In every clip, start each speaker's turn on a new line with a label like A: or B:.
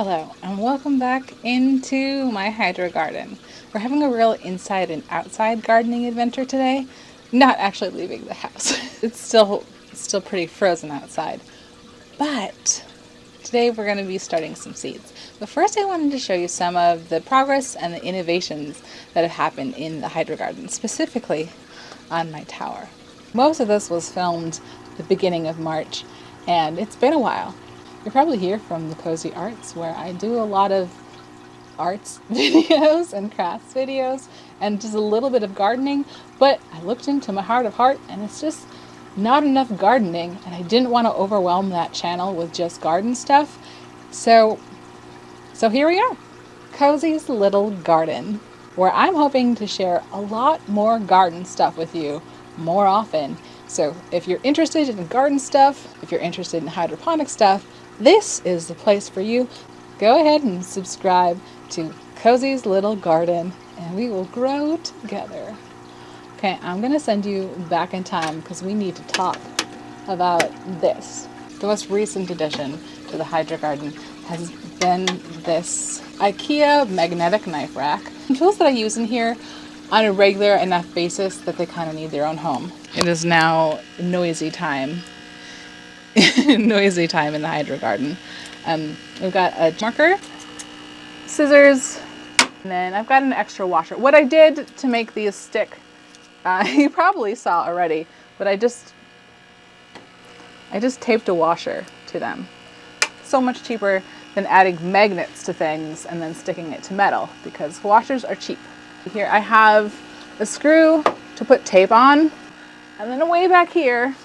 A: Hello and welcome back into my hydro garden. We're having a real inside and outside gardening adventure today. Not actually leaving the house. It's still pretty frozen outside. But today we're going to be starting some seeds. But first I wanted to show you some of the progress and the innovations that have happened in the hydro garden, specifically on my tower. Most of this was filmed at the beginning of March, and it's been a while. You'll probably hear from the Cozy Arts, where I do a lot of arts videos and crafts videos and just a little bit of gardening, but I looked into my heart of heart and it's just not enough gardening, and I didn't want to overwhelm that channel with just garden stuff. So here we are, Cozy's Little Garden, where I'm hoping to share a lot more garden stuff with you more often. So if you're interested in garden stuff, if you're interested in hydroponic stuff, this is the place for you. Go ahead and subscribe to Cozy's Little Garden and we will grow together. Okay, I'm going to send you back in time because we need to talk about this. The most recent addition to the hydro garden has been this IKEA magnetic knife rack. The tools that I use in here on a regular enough basis that they kind of need their own home. It is now noisy time. Noisy time in the hydro garden. We've got a marker, scissors, and then I've got an extra washer. What I did to make these stick, you probably saw already, but I just taped a washer to them. So much cheaper than adding magnets to things and then sticking it to metal, because washers are cheap. Here I have a screw to put tape on, and then way back here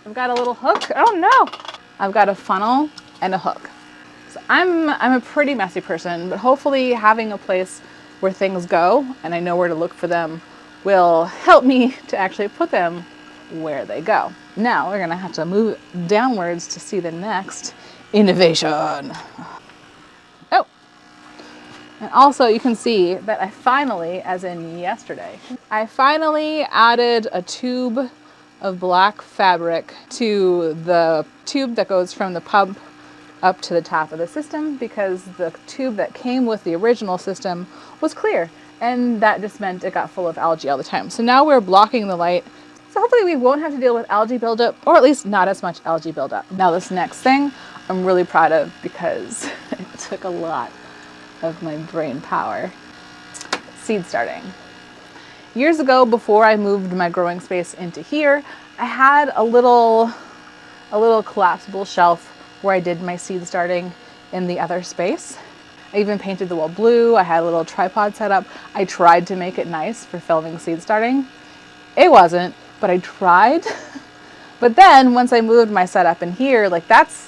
A: I've got a little hook. Oh no! I've got a funnel and a hook. So I'm a pretty messy person, but hopefully having a place where things go and I know where to look for them will help me to actually put them where they go. Now we're gonna have to move downwards to see the next innovation. Oh! And also you can see that I finally, as in yesterday, I finally added a tube of black fabric to the tube that goes from the pump up to the top of the system, because the tube that came with the original system was clear, and that just meant it got full of algae all the time. So now we're blocking the light, so hopefully we won't have to deal with algae buildup, or at least not as much algae buildup. Now this next thing I'm really proud of because it took a lot of my brain power. Seed starting. Years ago, before I moved my growing space into here, I had a little collapsible shelf where I did my seed starting in the other space. I even painted the wall blue. I had a little tripod set up. I tried to make it nice for filming seed starting. It wasn't, but I tried. But then once I moved my setup in here, like that's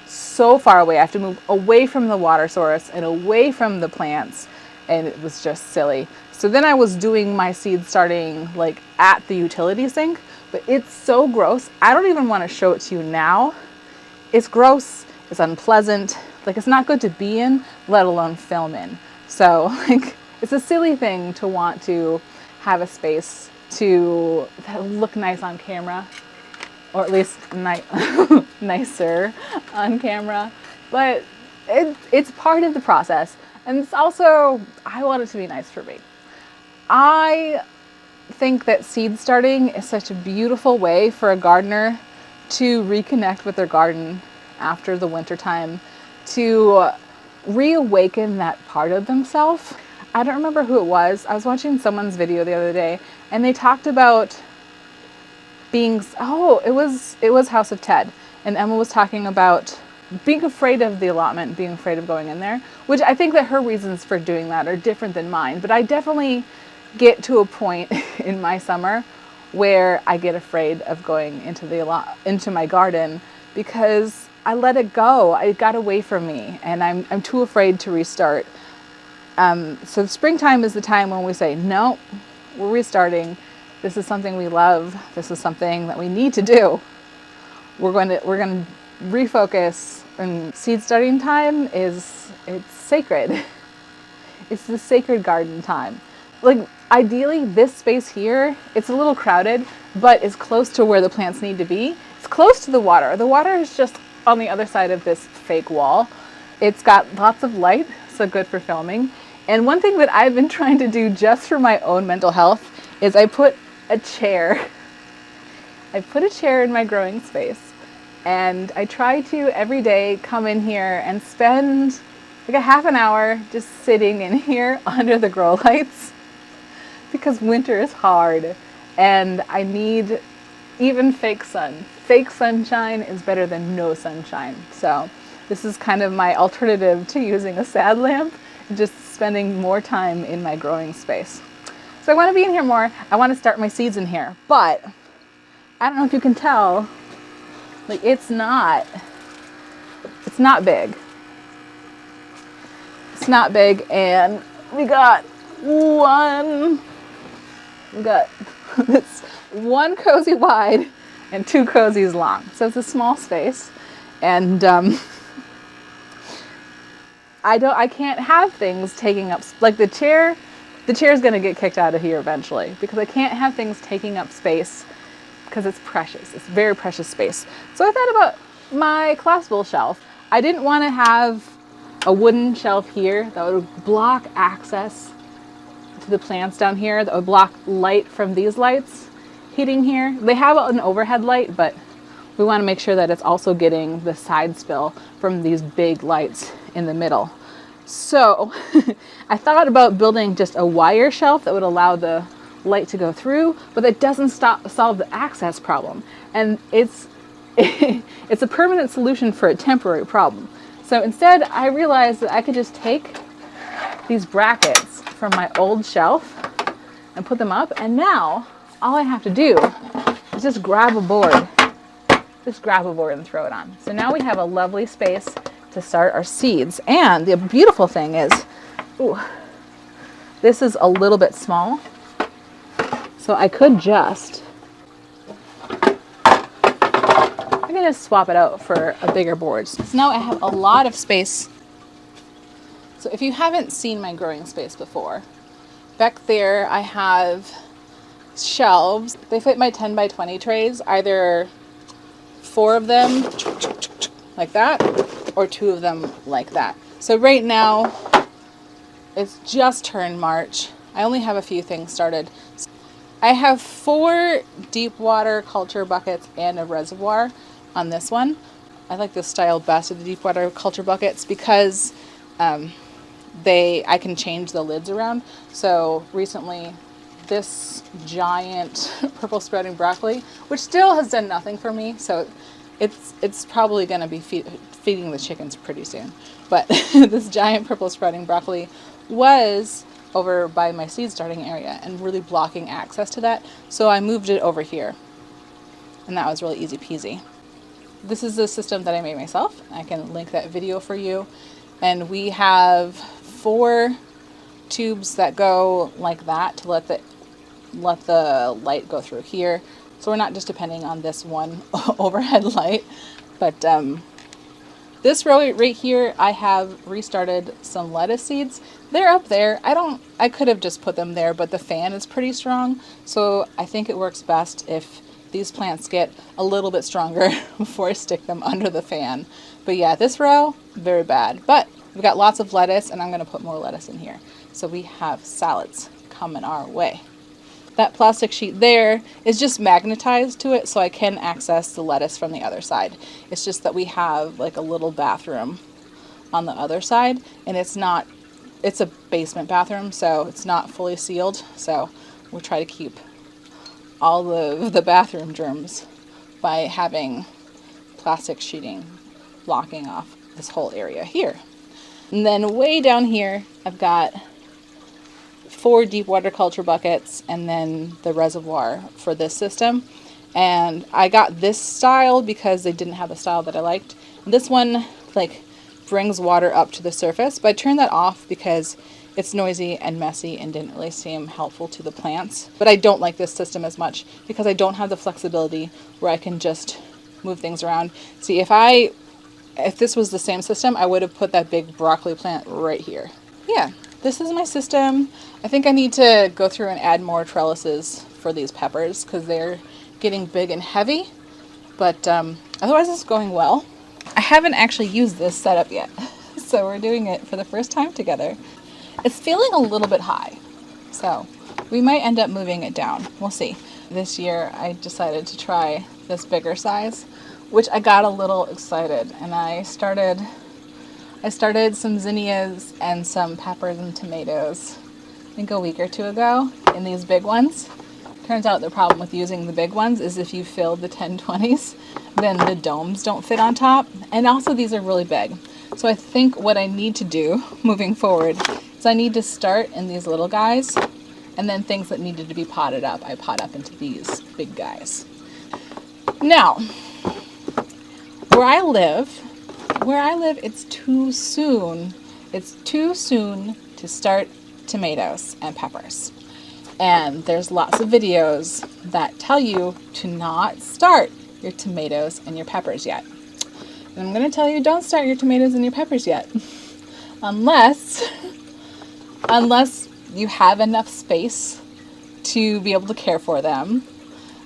A: so far away. I have to move away from the water source and away from the plants, and it was just silly. So then I was doing my seed starting like at the utility sink, but it's so gross. I don't even want to show it to you now. It's gross, it's unpleasant, like it's not good to be in, let alone film in. So like it's a silly thing to want to have a space to look nice on camera, or at least nicer on camera, but it's part of the process. And it's also, I want it to be nice for me. I think that seed starting is such a beautiful way for a gardener to reconnect with their garden after the winter time, to reawaken that part of themselves. I don't remember who it was. I was watching someone's video the other day and they talked about being, it was House of Ted, and Emma was talking about being afraid of the allotment, being afraid of going in there, which I think that her reasons for doing that are different than mine, but I definitely get to a point in my summer where I get afraid of going into my garden because I let it go. It got away from me and I'm too afraid to restart. So springtime is the time when we say, no, we're restarting. This is something we love. This is something that we need to do. We're going to refocus, and seed starting time it's sacred. It's the sacred garden time. Like ideally this space here, it's a little crowded, but it's close to where the plants need to be. It's close to the water. The water is just on the other side of this fake wall. It's got lots of light, so good for filming. And one thing that I've been trying to do just for my own mental health is I put a chair in my growing space, and I try to every day come in here and spend like a half an hour just sitting in here under the grow lights, because winter is hard and I need even fake sun. Fake sunshine is better than no sunshine. So this is kind of my alternative to using a sad lamp, just spending more time in my growing space. So I want to be in here more. I want to start my seeds in here, but I don't know if you can tell, like it's not big. It's not big, and we got this one cozy wide and 2 cozies long. So it's a small space, and I can't have things taking up, like the chair is going to get kicked out of here eventually, because I can't have things taking up space, because it's precious. It's very precious space. So I thought about my collapsible shelf. I didn't want to have a wooden shelf here that would block access to the plants down here, that would block light from these lights hitting here. They have an overhead light, but we want to make sure that it's also getting the side spill from these big lights in the middle. So I thought about building just a wire shelf that would allow the light to go through, but that doesn't solve the access problem. And it's a permanent solution for a temporary problem. So instead, I realized that I could just take these brackets from my old shelf and put them up, and now all I have to do is just grab a board and throw it on. So now we have a lovely space to start our seeds. And the beautiful thing is, this is a little bit small, so I can just swap it out for a bigger board. So now I have a lot of space. So if you haven't seen my growing space before, back there I have shelves. They fit my 10 by 20 trays, either 4 of them like that or 2 of them like that. So right now it's just turned March. I only have a few things started. I have 4 deep water culture buckets and a reservoir on this one. I like this style best of the deep water culture buckets because I can change the lids around. So recently this giant purple sprouting broccoli, which still has done nothing for me, so it's probably going to be feeding the chickens pretty soon. But this giant purple sprouting broccoli was over by my seed starting area and really blocking access to that. So I moved it over here, and that was really easy peasy. This is the system that I made myself. I can link that video for you. And we have 4 tubes that go like that to let the light go through here. So we're not just depending on this one overhead light. But this row right here, I have restarted some lettuce seeds. They're up there. I could have just put them there, but the fan is pretty strong. So I think it works best if these plants get a little bit stronger before I stick them under the fan. But yeah, this row, very bad. But we've got lots of lettuce, and I'm going to put more lettuce in here. So we have salads coming our way. That plastic sheet there is just magnetized to it, so I can access the lettuce from the other side. It's just that we have like a little bathroom on the other side, and it's a basement bathroom, so it's not fully sealed. So we'll try to keep all of the bathroom germs by having plastic sheeting blocking off this whole area here. And then way down here, I've got 4 deep water culture buckets and then the reservoir for this system. And I got this style because they didn't have the style that I liked. And this one brings water up to the surface, but I turned that off because it's noisy and messy and didn't really seem helpful to the plants. But I don't like this system as much because I don't have the flexibility where I can just move things around. See, if this was the same system, I would have put that big broccoli plant right here. Yeah, this is my system. I think I need to go through and add more trellises for these peppers because they're getting big and heavy. But otherwise it's going well. I haven't actually used this setup yet, so we're doing it for the first time together. It's feeling a little bit high, so we might end up moving it down. We'll see. This year I decided to try this bigger size, which I got a little excited, and I started some zinnias and some peppers and tomatoes, I think a week or two ago, in these big ones. Turns out the problem with using the big ones is if you fill the 1020s, then the domes don't fit on top. And also these are really big. So I think what I need to do moving forward is I need to start in these little guys, and then things that needed to be potted up, I pot up into these big guys. Now, where I live, it's too soon. It's too soon to start tomatoes and peppers. And there's lots of videos that tell you to not start your tomatoes and your peppers yet. And I'm going to tell you, don't start your tomatoes and your peppers yet. Unless you have enough space to be able to care for them.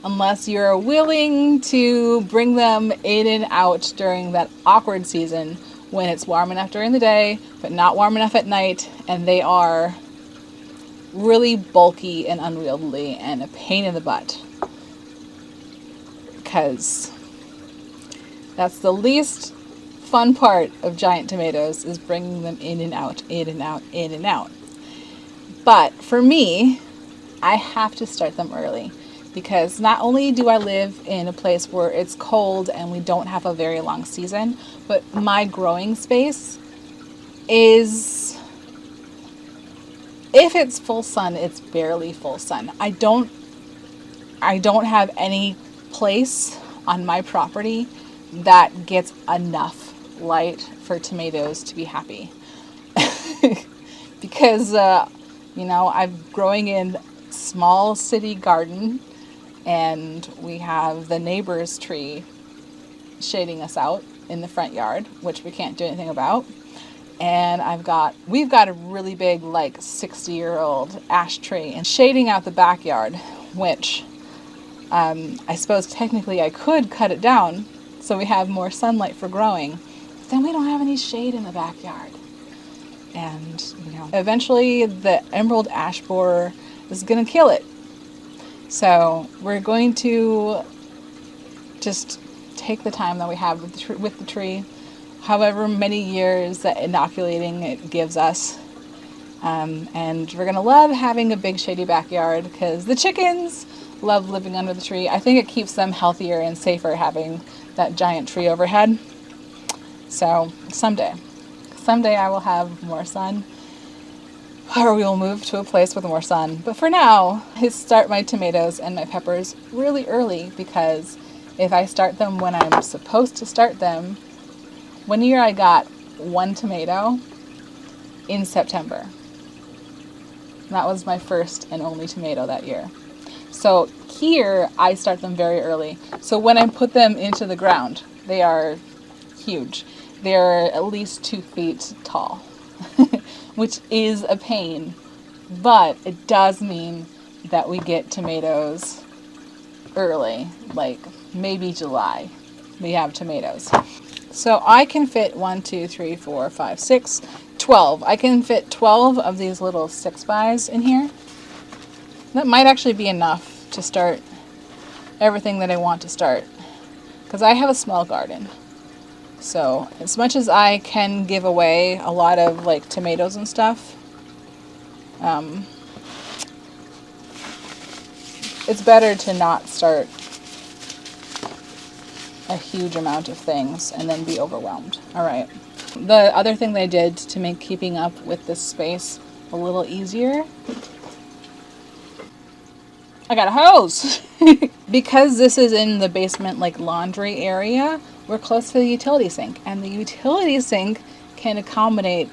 A: Unless you're willing to bring them in and out during that awkward season when it's warm enough during the day, but not warm enough at night, and they are really bulky and unwieldy and a pain in the butt. Because that's the least fun part of giant tomatoes, is bringing them in and out, in and out, in and out. But for me, I have to start them early, because not only do I live in a place where it's cold and we don't have a very long season, but my growing space is, if it's full sun, it's barely full sun. I don't have any place on my property that gets enough light for tomatoes to be happy. Because, I'm growing in small city garden, and we have the neighbor's tree shading us out in the front yard, which we can't do anything about. And we've got a really big, 60-year-old ash tree and shading out the backyard, which I suppose technically I could cut it down so we have more sunlight for growing. But then we don't have any shade in the backyard. And, eventually the emerald ash borer is going to kill it. So we're going to just take the time that we have with the tree, however many years that inoculating it gives us. And we're going to love having a big shady backyard, because the chickens love living under the tree. I think it keeps them healthier and safer having that giant tree overhead. So someday I will have more sun, or we will move to a place with more sun. But for now, I start my tomatoes and my peppers really early, because if I start them when I'm supposed to start them, one year I got one tomato in September. That was my first and only tomato that year. So here I start them very early. So when I put them into the ground, they are huge. They're at least 2 feet tall, which is a pain, but it does mean that we get tomatoes early, like maybe July. We have tomatoes. So I can fit 1, 2, 3, 4, 5, 6, 12. I can fit 12 of these little 6-bys in here. That might actually be enough to start everything that I want to start, because I have a small garden. So as much as I can give away a lot of tomatoes and stuff, it's better to not start a huge amount of things and then be overwhelmed. All right. The other thing that I did to make keeping up with this space a little easier, I got a hose. Because this is in the basement laundry area, we're close to the utility sink, and the utility sink can accommodate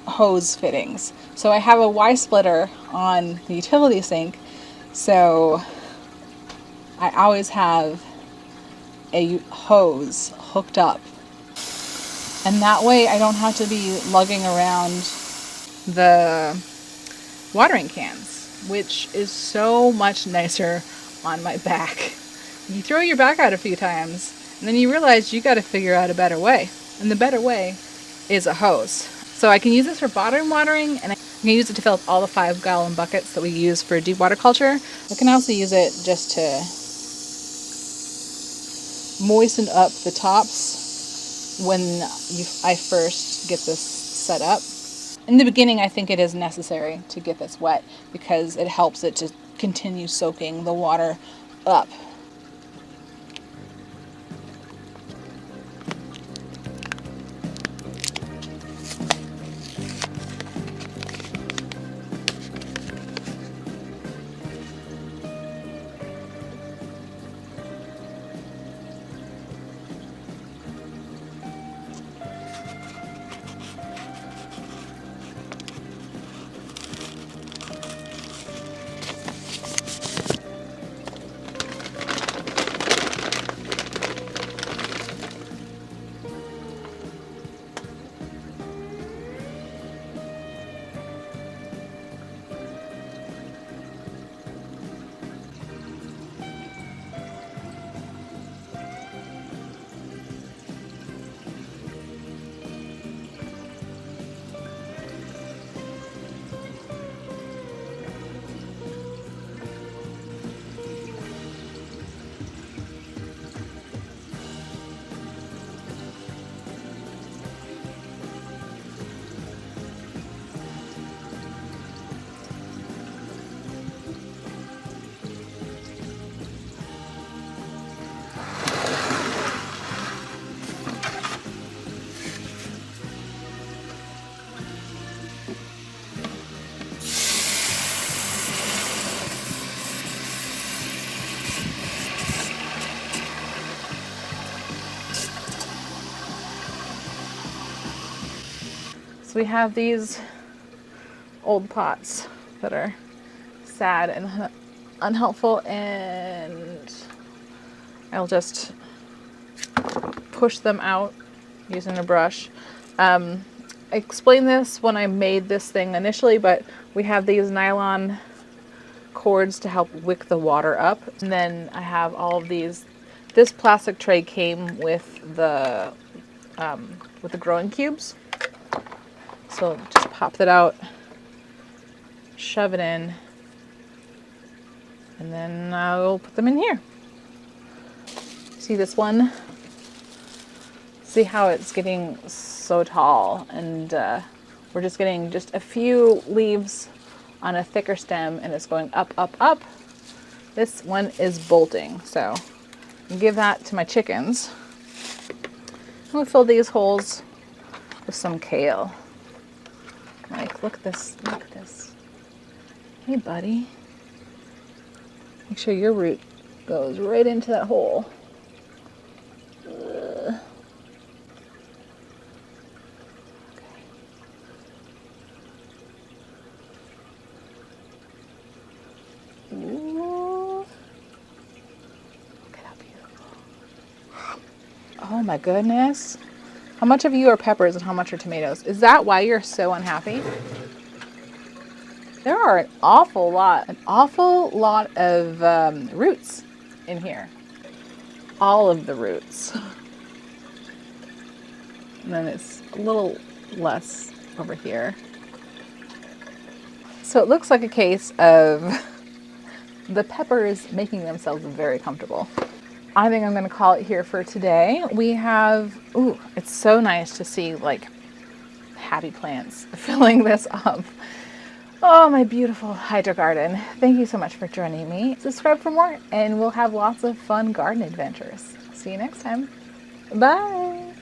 A: hose fittings. So I have a Y-splitter on the utility sink, so I always have a hose hooked up. And that way I don't have to be lugging around the watering cans, which is so much nicer on my back. You throw your back out a few times And then you realize you got to figure out a better way. And the better way is a hose. So I can use this for bottom watering, and I can use it to fill up all the 5-gallon buckets that we use for deep water culture. I can also use it just to moisten up the tops when I first get this set up. In the beginning, I think it is necessary to get this wet because it helps it to continue soaking the water up. So we have these old pots that are sad and unhelpful, and I'll just push them out using a brush. I explained this when I made this thing initially, but we have these nylon cords to help wick the water up. And then I have all of these. This plastic tray came with the growing cubes. So just pop that out, shove it in, and then I'll put them in here. See this one? See how it's getting so tall, and we're just getting just a few leaves on a thicker stem, and it's going up, up, up. This one is bolting, so I'll give that to my chickens. I'm gonna fill these holes with some kale. Like, look at this, look at this. Hey, buddy. Make sure your root goes right into that hole. Okay. Ooh. Look at how beautiful. Oh my goodness. How much of you are peppers and how much are tomatoes? Is that why you're so unhappy? There are an awful lot of roots in here. All of the roots. And then it's a little less over here. So it looks like a case of the peppers making themselves very comfortable. I think I'm going to call it here for today. We have, ooh, it's so nice to see like happy plants filling this up. Oh, my beautiful hydro garden. Thank you so much for joining me. Subscribe for more and we'll have lots of fun garden adventures. See you next time. Bye.